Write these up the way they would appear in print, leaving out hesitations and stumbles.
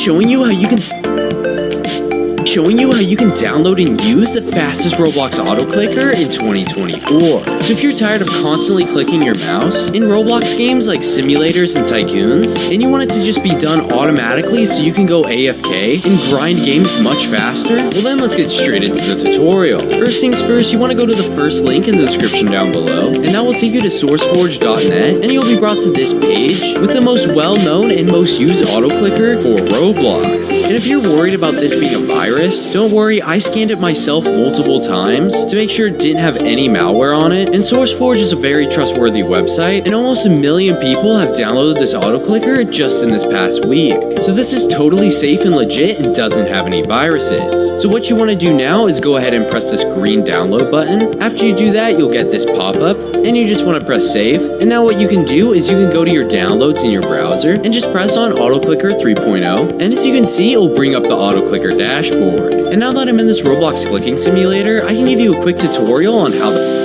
showing you how you can download and use the fastest Roblox auto clicker in 2024. So if you're tired of constantly clicking your mouse in Roblox games like simulators and tycoons, and you want it to just be done automatically so you can go AFK and grind games much faster, well then let's get straight into the tutorial. First things first, you want to go to the first link in the description down below, and that will take you to sourceforge.net, and you'll be brought to this page with the most well-known and most used auto clicker for Roblox. And if you're worried about this being a virus, don't worry, I scanned it myself multiple times to make sure it didn't have any malware on it, and SourceForge is a very trustworthy website, and almost 1 million people have downloaded this auto clicker just in this past week. So this is totally safe and legit and doesn't have any viruses. So what you want to do now is go ahead and press this green download button. After you do that, you'll get this pop-up, and you just want to press save. And now what you can do is you can go to your downloads in your browser and just press on Auto Clicker 3.0, and as you can see, it will bring up the Auto Clicker dashboard. And now that I'm in this Roblox clicking simulator, I can give you a quick tutorial on how the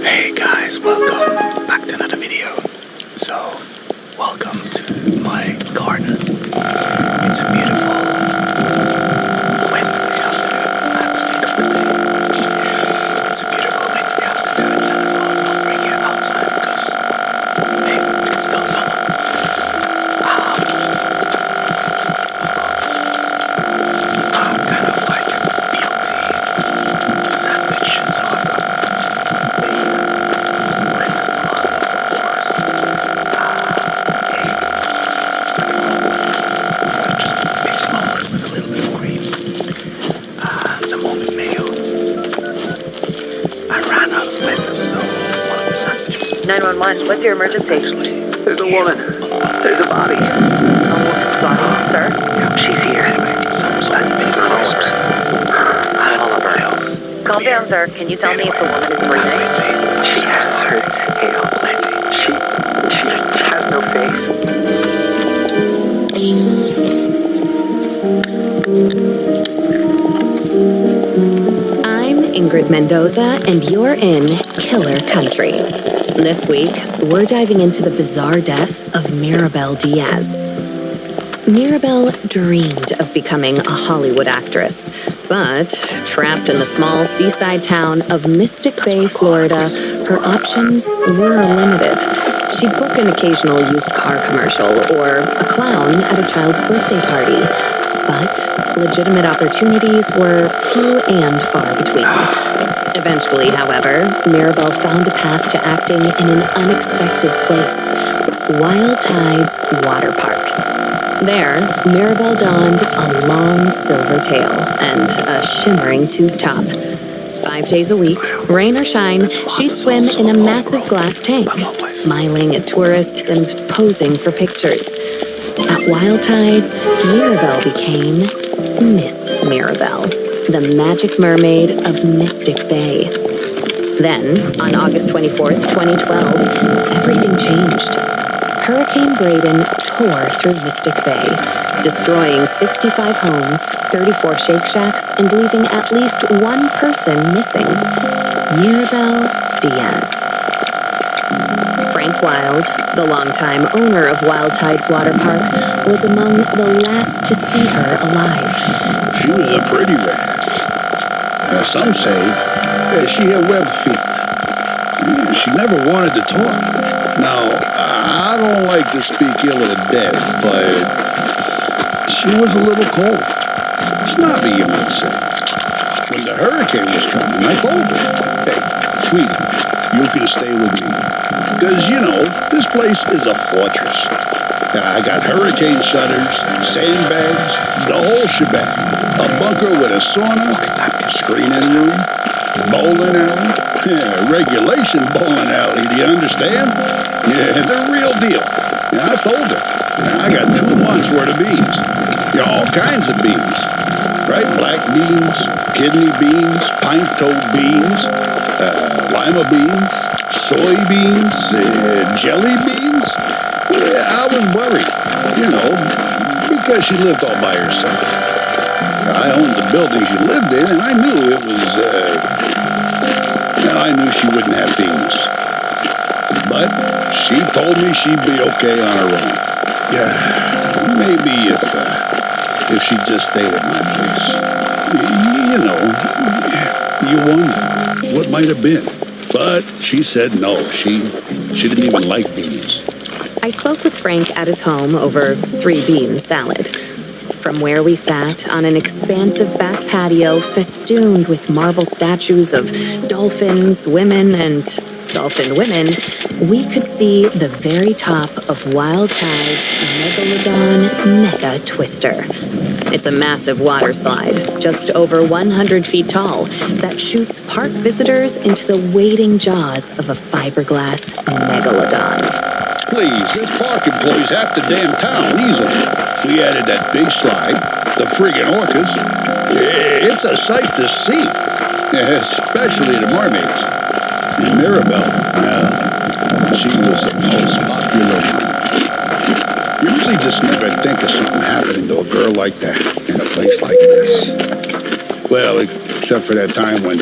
Hey guys, welcome back to another video. So, welcome to my garden. It's a beautiful Wednesday afternoon. That's the end of the day. It's a beautiful Wednesday afternoon and I thought I'll bring you outside because, hey, it's still summer. I've got kind of like a BLT sandwich, so I've got lettuce, tomato, of course, egg, just basic omelette with a little bit of cream, some almond mayo. I ran out of lettuce, so one of the sandwiches. 911, what's your emergency? There's a woman. There's a body. A woman's body, sir? She's here. Anyway, some mini crisps, and what else? Calm down, sir. Can you tell me if the woman is breathing? She has her tail. She has no face. I'm Ingrid Mendoza, and you're in Killer Country. This week, we're diving into the bizarre death of Mirabel Diaz. Mirabel dreamed of becoming a Hollywood actress, but trapped in the small seaside town of Mystic Bay, Florida, her options were limited. She'd book an occasional used car commercial or a clown at a child's birthday party, but legitimate opportunities were few and far between. Eventually, however, Mirabel found a path to acting in an unexpected place, Wild Tides Water Park. There, Mirabel donned a long silver tail and a shimmering tube top. 5 days a week, rain or shine, she'd swim in a massive glass tank, smiling at tourists and posing for pictures. At Wild Tides, Mirabel became Miss Mirabel, the magic mermaid of Mystic Bay. Then, on August 24th, 2012, everything changed. Hurricane Braden tore through Mystic Bay, destroying 65 homes, 34 Shake Shacks, and leaving at least one person missing: Mirabel Diaz. Frank Wild, the longtime owner of Wild Tides Water Park, was among the last to see her alive. She was a pretty rat. Some say she had web feet. She never wanted to talk. Now, I don't like to speak ill of the dead, but she was a little cold. Snobby, you might say. When the hurricane was coming, I told her, "Hey, sweetie, you can stay with me. Because, this place is a fortress. I got hurricane shutters, sandbags, the whole shebang. A bunker with a sauna, screening room, bowling alley. Regulation bowling alley, do you understand? Yeah, the real deal. I told her. I got 2 months worth of beans. All kinds of beans. Right? Black beans, kidney beans, pint-toed beans, lima beans, soybeans, jelly beans. Yeah, I was worried, because she lived all by herself. I owned the building she lived in, and I knew it was, I knew she wouldn't have beans. But she told me she'd be okay on her own. Yeah, maybe if she'd just stayed at my place. You wonder what might have been. But she said no, she didn't even like beans. I spoke with Frank at his home over 3-bean salad. From where we sat on an expansive back patio festooned with marble statues of dolphins, women, and dolphin women, we could see the very top of Wild Tide's Megalodon Mega Twister. It's a massive water slide, just over 100 feet tall, that shoots park visitors into the waiting jaws of a fiberglass megalodon. Please, this park employs half the damn town, easily. We added that big slide, the friggin' orcas. It's a sight to see, especially the mermaids. And Mirabel, she was the most popular one. You really just never think of something happening to a girl like that in a place like this. Well, except for that time when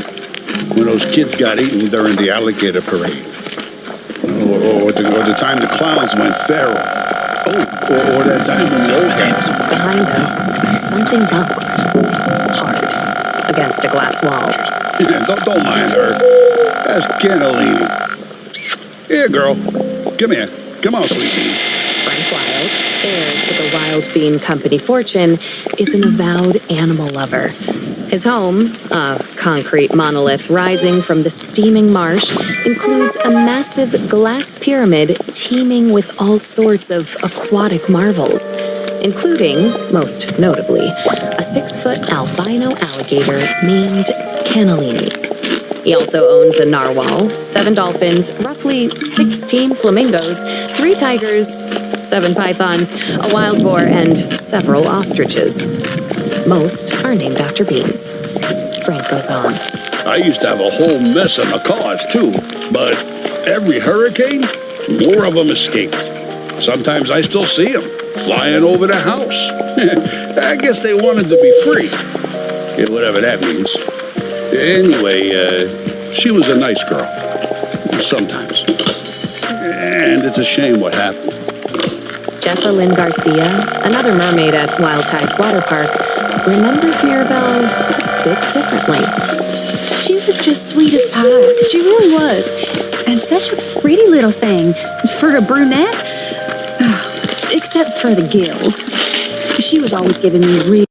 those kids got eaten during the alligator parade. Or the time the clowns went feral. Or that time when the old guys... Behind us, something bumps. Hard. Against a glass wall. Don't mind her. That's cannellini. Here, girl. Come here. Come on, sweetie. Frank Wild, heir to the Wild Bean Company fortune, is an avowed animal lover. His home, a concrete monolith rising from the steaming marsh, includes a massive glass pyramid teeming with all sorts of aquatic marvels, including, most notably, a 6-foot albino alligator named Cannellini. He also owns a narwhal, 7 dolphins, roughly 16 flamingos, 3 tigers, 7 pythons, a wild boar, and several ostriches. Most are named after beans. Frank goes on. I used to have a whole mess of macaws, too. But every hurricane, more of them escaped. Sometimes I still see them flying over the house. I guess they wanted to be free. Yeah, whatever that means. Anyway, she was a nice girl. Sometimes. And it's a shame what happened. Jessa Lynn Garcia, another mermaid at Wild Tides Water Park, remembers Mirabel a bit differently. She was just sweet as pie. She really was. And such a pretty little thing for a brunette. Except for the gills. She was always giving me real